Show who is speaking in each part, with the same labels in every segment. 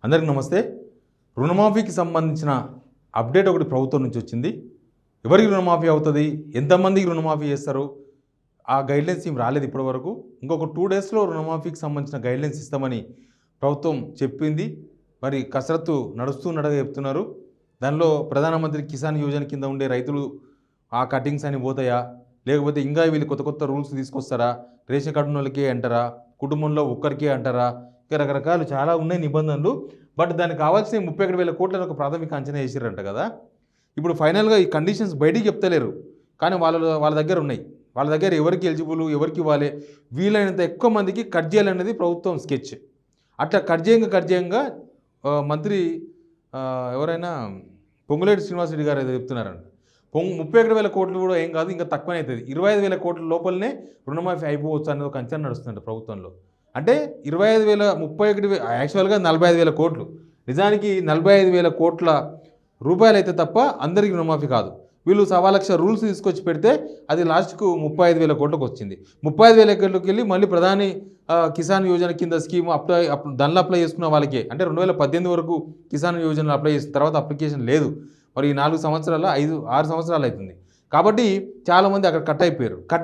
Speaker 1: అందరికీ నమస్తే. రుణమాఫీకి సంబంధించిన అప్డేట్ ఒకటి ప్రభుత్వం నుంచి వచ్చింది. ఎవరికి రుణమాఫీ అవుతుంది, ఎంతమందికి రుణమాఫీ చేస్తారు, ఆ గైడ్లైన్స్ ఏం రాలేదు ఇప్పటివరకు. ఇంకొక 2 డేస్లో రుణమాఫీకి సంబంధించిన గైడ్లైన్స్ ఇస్తామని ప్రభుత్వం చెప్పింది. మరి కసరత్తు నడుస్తున్నట్టుగా చెప్తున్నారు. దానిలో ప్రధానమంత్రి కిసాన్ యోజన కింద ఉండే రైతులు ఆ కటింగ్స్ అని పోతాయా, లేకపోతే ఇంకా వీళ్ళు కొత్త కొత్త రూల్స్ తీసుకొస్తారా, రేషన్ కార్డు ఉన్న వాళ్ళకే అంటారా, కుటుంబంలో ఒక్కరికే అంటారా, ఇంకా రకరకాలు చాలా ఉన్నాయి నిబంధనలు. బట్ దానికి కావాల్సిన 31,000 కోట్లను ఒక ప్రాథమిక అంచనా వేసారంట కదా. ఇప్పుడు ఫైనల్గా ఈ కండిషన్స్ బయటికి చెప్తలేరు, కానీ వాళ్ళ దగ్గర ఉన్నాయి. వాళ్ళ దగ్గర ఎవరికి ఎలిజిబుల్, ఎవరికి ఇవ్వాలి, వీలైనంత ఎక్కువ మందికి కట్ చేయాలనేది ప్రభుత్వం స్కెచ్. అట్లా కట్ చేయంగా మంత్రి ఎవరైనా పొంగులేటి శ్రీనివాసరెడ్డి గారు ఏదో చెప్తున్నారంట. 31,000 కోట్లు కూడా ఏం కాదు, ఇంకా తక్కువనే అవుతుంది. 25,000 కోట్ల లోపలనే రుణమాఫీ అయిపోవచ్చు అనేది ఒక అంచనా నడుస్తుందంట ప్రభుత్వంలో. అంటే 31,000 యాక్చువల్గా 45,000 కోట్లు, నిజానికి 45,000 కోట్ల రూపాయలు అయితే తప్ప అందరికీ రుణమాఫీ కాదు. వీళ్ళు 1,00,000 రూల్స్ తీసుకొచ్చి పెడితే అది లాస్ట్కు 35,000 కోట్లకు వచ్చింది. 35,000 కోట్లకి వెళ్ళి మళ్ళీ ప్రధాని కిసాన్ యోజన కింద స్కీమ్ దానిలో అప్లై చేసుకున్న వాళ్ళకే, అంటే 2018 వరకు కిసాన్ యోజనలో అప్లై చేసిన తర్వాత అప్లికేషన్ లేదు. మరి ఈ 4 సంవత్సరాల 5-6 సంవత్సరాలు అవుతుంది. కాబట్టి చాలామంది అక్కడ కట్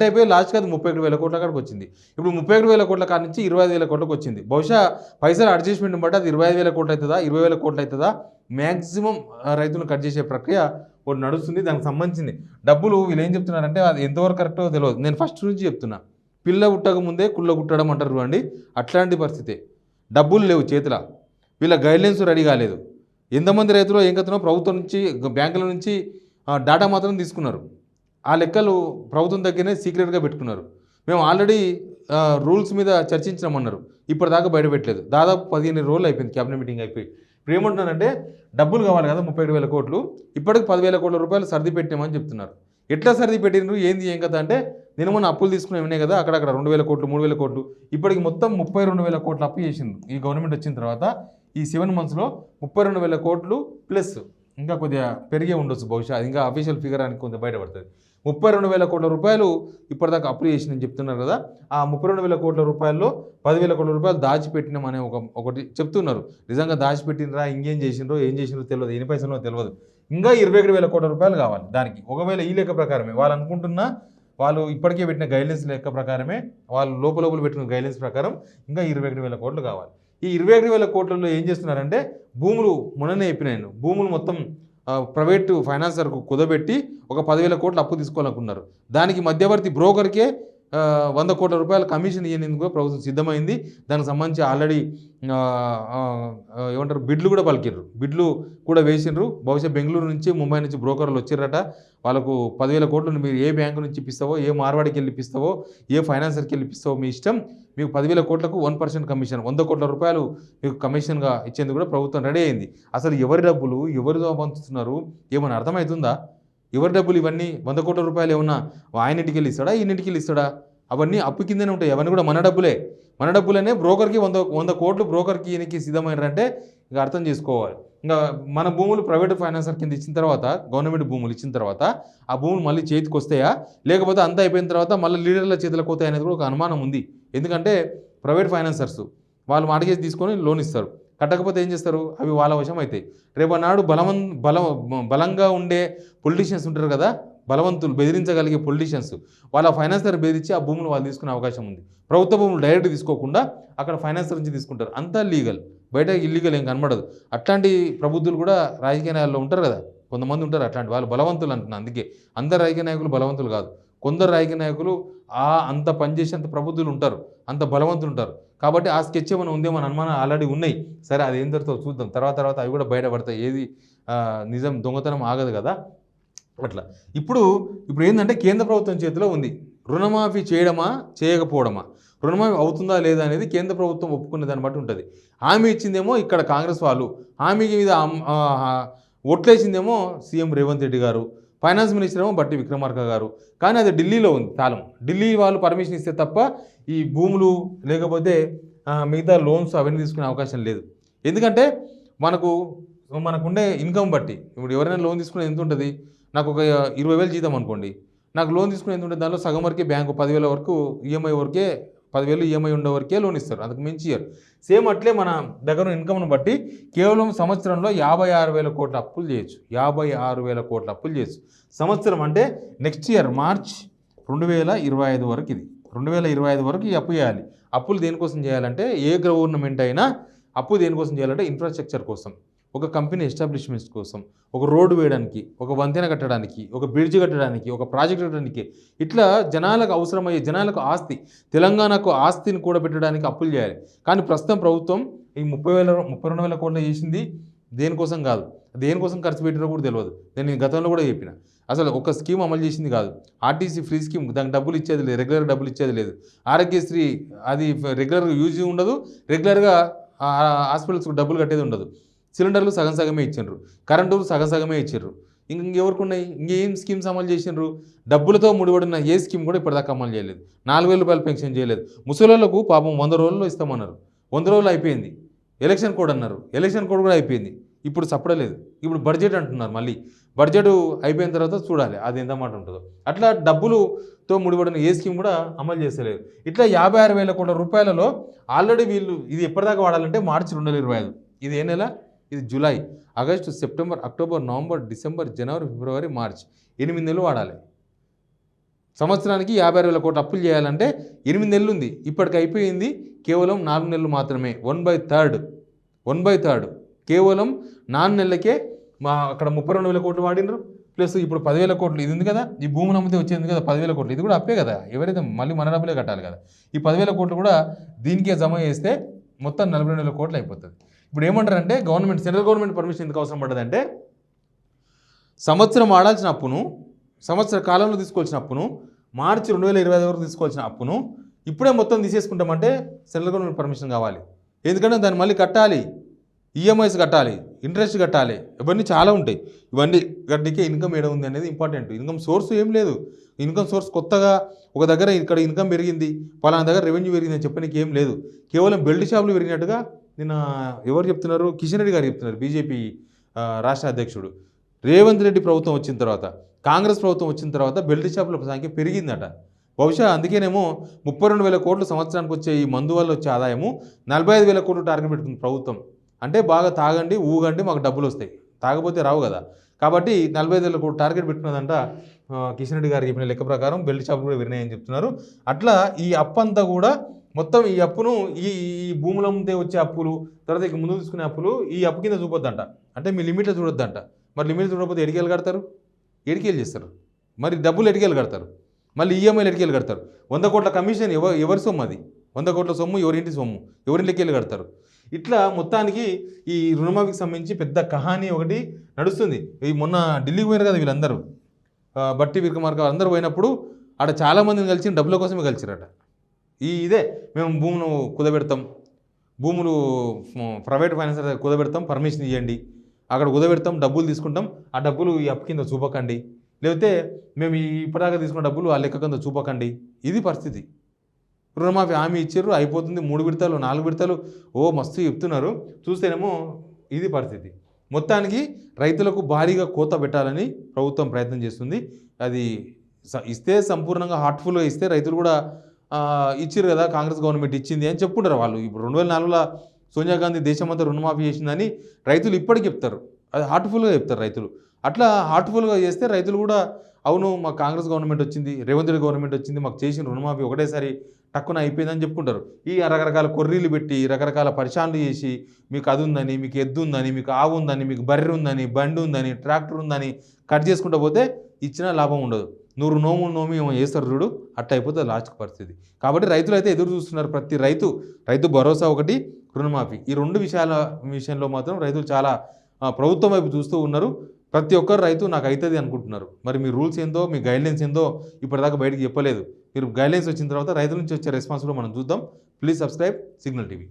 Speaker 1: అయిపోయి లాస్ట్కి అది 31,000 కోట్ల కాడికి వచ్చింది. ఇప్పుడు 31,000 కోట్ల కాడ నుంచి 25,000 కోట్లకు వచ్చింది. బహుశా పైసలు అడ్జస్ట్మెంట్ బట్టి అది 25,000 కోట్లు అవుతుందా, 20,000 కోట్లు అవుతుందా, మ్యాక్సిమం రైతులను కట్ చేసే ప్రక్రియ ఒకటి నడుస్తుంది. దానికి సంబంధించింది డబ్బులు వీళ్ళు ఏం చెప్తున్నారంటే అది ఎంతవరకు కరెక్టో తెలియదు. నేను ఫస్ట్ నుంచి చెప్తున్నా, పిల్ల పుట్టక ముందే కుళ్ళ కుట్టడం అంటారు అండి. అట్లాంటి పరిస్థితి. డబ్బులు లేవు చేతిలో, వీళ్ళ గైడ్లైన్స్ రెడీ కాలేదు. ఎంతమంది రైతులు ఏం కథనో ప్రభుత్వం నుంచి, బ్యాంకుల నుంచి డేటా మాత్రం తీసుకున్నారు. ఆ లెక్కలు ప్రభుత్వం దగ్గరనే సీక్రెట్గా పెట్టుకున్నారు. మేము ఆల్రెడీ రూల్స్ మీద చర్చించామన్నారు, ఇప్పటిదాకా బయటపెట్టలేదు. దాదాపు 15 రోజులు అయిపోయింది క్యాబినెట్ మీటింగ్ అయిపోయి. ఇప్పుడు ఏమంటున్నారంటే డబ్బులు కావాలి కదా 31,000 కోట్లు, ఇప్పటికి 10,000 కోట్ల రూపాయలు సర్ది పెట్టామని చెప్తున్నారు. ఎట్లా సర్ది పెట్టినారు, ఏంది ఏం కదా అంటే, నేను మొన్న అప్పులు తీసుకుని ఉన్నాయి కదా, అక్కడక్కడ 2,000 కోట్లు 3,000 కోట్లు, ఇప్పటికి మొత్తం 32,000 కోట్లు అప్పు చేసిండ్రు. ఈ గవర్నమెంట్ వచ్చిన తర్వాత ఈ 7 monthsలో 32,000 కోట్లు ప్లస్ ఇంకా కొద్దిగా పెరిగే ఉండొచ్చు బహుశా, ఇంకా అఫీషియల్ ఫిగర్ అని కొంత బయటపడుతుంది. 32,000 కోట్ల రూపాయలు ఇప్పటిదాకా అప్లై చేసిందని చెప్తున్నారు కదా. ఆ 32,000 కోట్ల రూపాయల్లో 10,000 కోట్ల రూపాయలు దాచిపెట్టినాం అనే ఒకటి చెప్తున్నారు. నిజంగా దాచిపెట్టినరా, ఇంకేం చేసిండ్రో ఏం చేసిండ్రో తెలియదు, ఎన్ని పైసలో తెలియదు. ఇంకా 21,000 కోట్ల రూపాయలు కావాలి దానికి. ఒకవేళ ఈ లెక్క ప్రకారమే వాళ్ళు అనుకుంటున్నా, వాళ్ళు ఇప్పటికే పెట్టిన గైడ్లైన్స్ లెక్క ప్రకారమే, వాళ్ళు లోపల పెట్టిన గైడ్లైన్స్ ప్రకారం ఇంకా 21,000 కోట్లు కావాలి. ఈ 21,000 కోట్లలో ఏం చేస్తున్నారంటే, భూములు మొన్ననే చెప్పినాను, భూములు మొత్తం ప్రైవేటు ఫైనాన్సర్కు కుదబెట్టి ఒక 10,000 కోట్లు అప్పు తీసుకోవాలనుకున్నారు. దానికి మధ్యవర్తి బ్రోకర్కే 100 కోట్ల రూపాయల కమిషన్ ఇవ్వడానికి ప్రభుత్వం సిద్ధమైంది. దానికి సంబంధించి ఆల్రెడీ ఏమంటారు బిడ్లు కూడా పలికిర్రు, బిడ్లు కూడా వేసిండ్రు. బహుశా బెంగళూరు నుంచి, ముంబై నుంచి బ్రోకర్లు వచ్చిర్రట. వాళ్ళకు 10,000 కోట్లు మీరు ఏ బ్యాంకు నుంచి ఇప్పిస్తావో, ఏ మార్వాడికి వెళ్ళి ఇప్పిస్తావో, ఏ ఫైనాన్సర్కి వెళ్ళి ఇప్పిస్తావో మీ ఇష్టం, మీకు 10,000 కోట్లకు 1% కమిషన్, 100 కోట్ల రూపాయలు మీకు కమిషన్గా ఇచ్చేందుకు కూడా ప్రభుత్వం రెడీ అయింది. అసలు ఎవరి డబ్బులు ఎవరితో పంచుతున్నారు ఏమైనా అర్థమవుతుందా? ఎవరి డబ్బులు ఇవన్నీ? 100 కోట్ల రూపాయలు ఏమన్నా ఆయనింటికి వెళ్ళి ఇస్తాడా, ఈయనింటికి వెళ్ళి ఇస్తాడా? అవన్నీ అప్పు కిందనే ఉంటాయి. అవన్నీ కూడా మన డబ్బులనే. బ్రోకర్కి 100 కోట్లు బ్రోకర్కి ఈయనకి సిద్ధమైనారంటే ఇంకా అర్థం చేసుకోవాలి. ఇంకా మన భూములు ప్రైవేట్ ఫైనాన్సర్ కింద ఇచ్చిన తర్వాత, గవర్నమెంట్ భూములు ఇచ్చిన తర్వాత ఆ భూములు మళ్ళీ చేతికి వస్తాయా, లేకపోతే అంతా అయిపోయిన తర్వాత మళ్ళీ లీడర్ల చేతులకు పోతాయి అనేది కూడా ఒక అనుమానం ఉంది. ఎందుకంటే ప్రైవేట్ ఫైనాన్సర్స్ వాళ్ళు మాటకేసి తీసుకొని లోన్ ఇస్తారు, కట్టకపోతే ఏం చేస్తారు, అవి వాళ్ళ వశం అవుతాయి. రేపు నాడు బలంగా ఉండే పొలిటీషియన్స్ ఉంటారు కదా, బలవంతులు, బెదిరించగలిగే పొలిటీషియన్స్, వాళ్ళ ఫైనాన్సర్ బెదిరించి ఆ భూములు వాళ్ళు తీసుకునే అవకాశం ఉంది. ప్రభుత్వ భూములు డైరెక్ట్ తీసుకోకుండా అక్కడ ఫైనాన్సర్ నుంచి తీసుకుంటారు. అంతా లీగల్, బయట ఇల్లీగల్ ఏం కనబడదు. అట్లాంటి ప్రబుద్ధులు కూడా రాజకీయ నాయకులు ఉంటారు కదా, కొంతమంది ఉంటారు అట్లాంటి వాళ్ళు బలవంతులు అంటున్నారు. అందుకే అందరు రాజకీయ నాయకులు బలవంతులు కాదు, కొందరు రాజకీయ నాయకులు అంత పనిచేసేంత ప్రబుద్ధులు ఉంటారు, అంత బలవంతులు ఉంటారు. కాబట్టి ఆ స్కెచ్ ఏమైనా ఉందేమో అనుమానం ఆల్రెడీ ఉన్నాయి. సరే అది ఏం జరుగుతుందో చూద్దాం, తర్వాత అవి కూడా బయటపడతాయి. ఏది నిజం దొంగతనం ఆగదు కదా అట్లా. ఇప్పుడు ఏంటంటే కేంద్ర ప్రభుత్వం చేతిలో ఉంది. రుణమాఫీ చేయడమా చేయకపోవడమా, రుణమాఫీ అవుతుందా లేదా అనేది కేంద్ర ప్రభుత్వం ఒప్పుకునే దాన్ని బట్టి ఉంటుంది. హామీ ఇచ్చిందేమో ఇక్కడ కాంగ్రెస్ వాళ్ళు, హామీ మీద ఓట్లేసిందేమో సీఎం రేవంత్ రెడ్డి గారు, ఫైనాన్స్ మినిస్టర్ ఏమో బట్టి విక్రమార్క గారు. కానీ అది ఢిల్లీలో ఉంది తాళం. ఢిల్లీ వాళ్ళు పర్మిషన్ ఇస్తే తప్ప ఈ భూములు లేకపోతే మిగతా లోన్స్ అవన్నీ తీసుకునే అవకాశం లేదు. ఎందుకంటే మనకుండే ఇన్కమ్ బట్టి, ఇప్పుడు ఎవరైనా లోన్ తీసుకునే ఎంత ఉంటుంది, నాకు ఒక 20,000 జీతం అనుకోండి, నాకు లోన్ తీసుకునే ఎంత ఉంటుంది, దానిలో సగం వరకే బ్యాంకు 10,000 వరకు ఈఎంఐ వరకే 10,000 ఈఎంఐ ఉండే వరకే లోన్ ఇస్తారు, అందుకు మించి ఇయ్యరు. సేమ్ అట్లే మన దగ్గర ఇన్కమ్ను బట్టి కేవలం సంవత్సరంలో 56,000 కోట్ల అప్పులు చేయొచ్చు. 56,000 కోట్ల అప్పులు చేయొచ్చు సంవత్సరం. అంటే నెక్స్ట్ ఇయర్ మార్చ్ 2025 వరకు, ఇది 2025 వరకు ఈ అప్పు చేయాలి. అప్పులు దేనికోసం చేయాలంటే, ఏ గవర్నమెంట్ అయినా అప్పు దేనికోసం చేయాలంటే ఇన్ఫ్రాస్ట్రక్చర్ కోసం, ఒక కంపెనీ ఎస్టాబ్లిష్మెంట్స్ కోసం, ఒక రోడ్డు వేయడానికి, ఒక వంతెన కట్టడానికి, ఒక బ్రిడ్జ్ కట్టడానికి, ఒక ప్రాజెక్ట్ కట్టడానికి, ఇట్లా జనాలకు అవసరమయ్యే, జనాలకు ఆస్తి, తెలంగాణకు ఆస్తిని కూడా పెట్టడానికి అప్పులు చేయాలి. కానీ ప్రస్తుతం ప్రభుత్వం ఈ 32,000 కోట్లు చేసింది దేనికోసం కాదు, దేనికోసం ఖర్చు పెట్టినో కూడా తెలియదు. నేను గతంలో కూడా చెప్పిన, అసలు ఒక స్కీమ్ అమలు చేసింది కాదు. ఆర్టీసీ ఫ్రీ స్కీమ్, దానికి డబ్బులు ఇచ్చేది లేదు, రెగ్యులర్గా డబ్బులు ఇచ్చేది లేదు. ఆరోగ్యశ్రీ అది రెగ్యులర్గా యూజ్ ఉండదు, రెగ్యులర్గా హాస్పిటల్స్కి డబ్బులు కట్టేది ఉండదు. సిలిండర్లు సగం సగమే ఇచ్చిండ్రు, కరెంటు సగం సగమే ఇచ్చిండ్రు. ఇంకెవరికి ఉన్నాయి? ఇంకేం స్కీమ్స్ అమలు చేసిండ్రు? డబ్బులతో ముడిపడిన ఏ స్కీమ్ కూడా ఇప్పటిదాకా అమలు చేయలేదు. 4,000 రూపాయలు పెన్షన్ చేయలేదు. ముసలోళ్ళకు పాపం 100 రోజుల్లో ఇస్తామన్నారు, 100 రోజులు అయిపోయింది. ఎలక్షన్ కోడ్ అన్నారు, ఎలక్షన్ కోడ్ కూడా అయిపోయింది. ఇప్పుడు సపడలేదు. ఇప్పుడు బడ్జెట్ అంటున్నారు, మళ్ళీ బడ్జెట్ అయిపోయిన తర్వాత చూడాలి అది ఎంత మాట ఉంటుందో. అట్లా డబ్బులతో ముడిపడిన ఏ స్కీమ్ కూడా అమలు చేస్తలేదు. ఇట్లా 56,000 కోట్ల రూపాయలలో ఆల్రెడీ వీళ్ళు ఇది ఎప్పటిదాకా వాడాలంటే మార్చి 2025. ఇది ఏ నెల? ఇది July, August, September, October, November, December, జనవరి, ఫిబ్రవరి, మార్చ్, 8 నెలలు వాడాలి. సంవత్సరానికి 56,000 కోట్ల అప్పులు చేయాలంటే 8 నెలలు ఉంది. ఇప్పటికి అయిపోయింది కేవలం 4 నెలలు మాత్రమే. 1/3 కేవలం 4 నెలలకే అక్కడ 32,000 కోట్లు వాడినరు. ప్లస్ ఇప్పుడు 10,000 కోట్లు ఇది ఉంది కదా, ఈ భూమిని అమ్మితే వచ్చేది కదా 10,000 కోట్లు, ఇది కూడా అప్పే కదా, ఎవరైతే మళ్ళీ మన డబ్బులే కట్టాలి కదా. ఈ 10,000 కోట్లు కూడా దీనికే జమ చేస్తే మొత్తం 42,000 కోట్లు అయిపోతుంది. ఇప్పుడు ఏమంటారంటే గవర్నమెంట్, సెంట్రల్ గవర్నమెంట్ పర్మిషన్ ఎందుకు అవసరం పడ్డదంటే, సంవత్సరం వాడాల్సిన అప్పును, సంవత్సర కాలంలో తీసుకోవాల్సిన అప్పును, మార్చి 2025 వరకు తీసుకోవాల్సిన అప్పును ఇప్పుడే మొత్తం తీసేసుకుంటామంటే సెంట్రల్ గవర్నమెంట్ పర్మిషన్ కావాలి. ఎందుకంటే దాన్ని మళ్ళీ కట్టాలి, ఈఎంఐస్ కట్టాలి, ఇంట్రెస్ట్ కట్టాలి, ఇవన్నీ చాలా ఉంటాయి. ఇవన్నీ గట్టికే ఇన్కమ్ ఏడ ఉంది అనేది ఇంపార్టెంట్. ఇన్కమ్ సోర్స్ ఏం లేదు. ఇన్కమ్ సోర్స్ కొత్తగా ఒక దగ్గర ఇక్కడ ఇన్కమ్ పెరిగింది, పలానా దగ్గర రెవెన్యూ పెరిగింది అని చెప్పడానికి ఏం లేదు. కేవలం బెల్ట్ షాపులు పెరిగినట్టుగా నిన్న ఎవరు చెప్తున్నారు? కిషన్ రెడ్డి గారు చెప్తున్నారు. బీజేపీ రాష్ట్ర అధ్యక్షుడు. రేవంత్ రెడ్డి ప్రభుత్వం వచ్చిన తర్వాత, కాంగ్రెస్ ప్రభుత్వం వచ్చిన తర్వాత బెల్ట్ షాపుల సంఖ్య పెరిగిందట. బహుశా అందుకేనేమో 32,000 కోట్లు సంవత్సరానికి వచ్చే ఈ మందు వల్ల వచ్చే ఆదాయము 45,000 కోట్లు టార్గెట్ పెట్టుకుంది ప్రభుత్వం. అంటే బాగా తాగండి, ఊగండి, మాకు డబ్బులు వస్తాయి, తాగపోతే రావు కదా. కాబట్టి 45,000 కోట్లు టార్గెట్ పెట్టుకున్నదంట. కిషన్ రెడ్డి గారు చెప్పిన లెక్క ప్రకారం బెల్ట్ షాపులు కూడా విరినాయని చెప్తున్నారు. అట్లా ఈ అప్పు అంతా కూడా మొత్తం ఈ అప్పును ఈ భూముల ముందే వచ్చే అప్పులు, తర్వాత ఇక ముందు తీసుకునే అప్పులు ఈ అప్పు కింద చూపొద్దంట. అంటే మీ లిమిట్లో చూడొద్దంట. మరి లిమిట్ చూడకపోతే ఎడికేలు కడతారు, ఎడికేలు చేస్తారు, మరి డబ్బులు ఎడికేలు కడతారు, మళ్ళీ ఈఎంఐలు ఎడికేలు కడతారు. 100 కోట్ల కమిషన్ ఎవరి సొమ్ము అది? 100 కోట్ల సొమ్ము ఎవరింటి సొమ్ము, ఎవరింటికేలు కడతారు. ఇట్లా మొత్తానికి ఈ రుణమాఫీకి సంబంధించి పెద్ద కహానీ ఒకటి నడుస్తుంది. ఈ మొన్న ఢిల్లీకి పోయారు కదా వీళ్ళందరూ, బట్టి విక్రమార్క అందరూ పోయినప్పుడు ఆడ చాలామందిని కలిసి డబ్బుల కోసమే కలిసిరట. ఇదే మేము భూములు కుదబెడతాం, భూములు ప్రైవేట్ ఫైనాన్సర్ దగ్గర కుదబెడతాం, పర్మిషన్ ఇవ్వండి, అక్కడ కుదబెడతాం, డబ్బులు తీసుకుంటాం, ఆ డబ్బులు ఈ అప్పు కింద చూపకండి, లేకపోతే మేము ఇప్పటిదాకా తీసుకున్న డబ్బులు ఆ లెక్క కింద చూపకండి. ఇది పరిస్థితి. రుణమాఫీ హామీ ఇచ్చారు, అయిపోతుంది, 3 విడతలు 4 విడతలు మస్తు చెప్తున్నారు. చూస్తేనేమో ఇది పరిస్థితి. మొత్తానికి రైతులకు భారీగా కోత పెట్టాలని ప్రభుత్వం ప్రయత్నం చేస్తుంది. అది ఇస్తే సంపూర్ణంగా హార్ట్ఫుల్గా ఇస్తే రైతులు కూడా ఇచ్చారు కదా, కాంగ్రెస్ గవర్నమెంట్ ఇచ్చింది అని చెప్పుకుంటారు వాళ్ళు. ఇప్పుడు 2004లో సోనియా గాంధీ దేశమంతా రుణమాఫీ చేసిందని రైతులు ఇప్పటికి చెప్తారు. అది హార్ట్ఫుల్గా చెప్తారు రైతులు. అట్లా హార్ట్ఫుల్గా చేస్తే రైతులు కూడా అవును మాకు కాంగ్రెస్ గవర్నమెంట్ వచ్చింది, రేవంత్ రెడ్డి గవర్నమెంట్ వచ్చింది, మాకు చేసిన రుణమాఫీ ఒకటేసారి టక్కున అయిపోయిందని చెప్పుకుంటారు. ఈ రకరకాల కొర్రీలు పెట్టి, రకరకాల పరిశాన్లు చేసి, మీకు అది ఉందని, మీకు ఎద్దు ఉందని, మీకు ఆవు ఉందని, మీకు బర్రె ఉందని, బండి ఉందని, ట్రాక్టర్ ఉందని కట్ చేసుకుంటూ పోతే ఇచ్చినా లాభం ఉండదు. 100 నోము ఏమో చేస్తారు చూడు, అట్లా అయిపోతుంది లాస్ట్ పరిస్థితి. కాబట్టి రైతులు అయితే ఎదురు చూస్తున్నారు. ప్రతి రైతు భరోసా ఒకటి, రుణమాఫీ, ఈ 2 విషయంలో మాత్రం రైతులు చాలా ప్రభుత్వం వైపు చూస్తూ ఉన్నారు. ప్రతి ఒక్కరు రైతు నాకు అవుతుంది అనుకుంటున్నారు. మరి మీ రూల్స్ ఏందో, మీ గైడ్లైన్స్ ఏందో ఇప్పటిదాకా బయటకు చెప్పలేదు. మీరు గైడ్లైన్స్ వచ్చిన తర్వాత రైతుల నుంచి వచ్చే రెస్పాన్స్ కూడా మనం చూద్దాం. Please subscribe signal TV.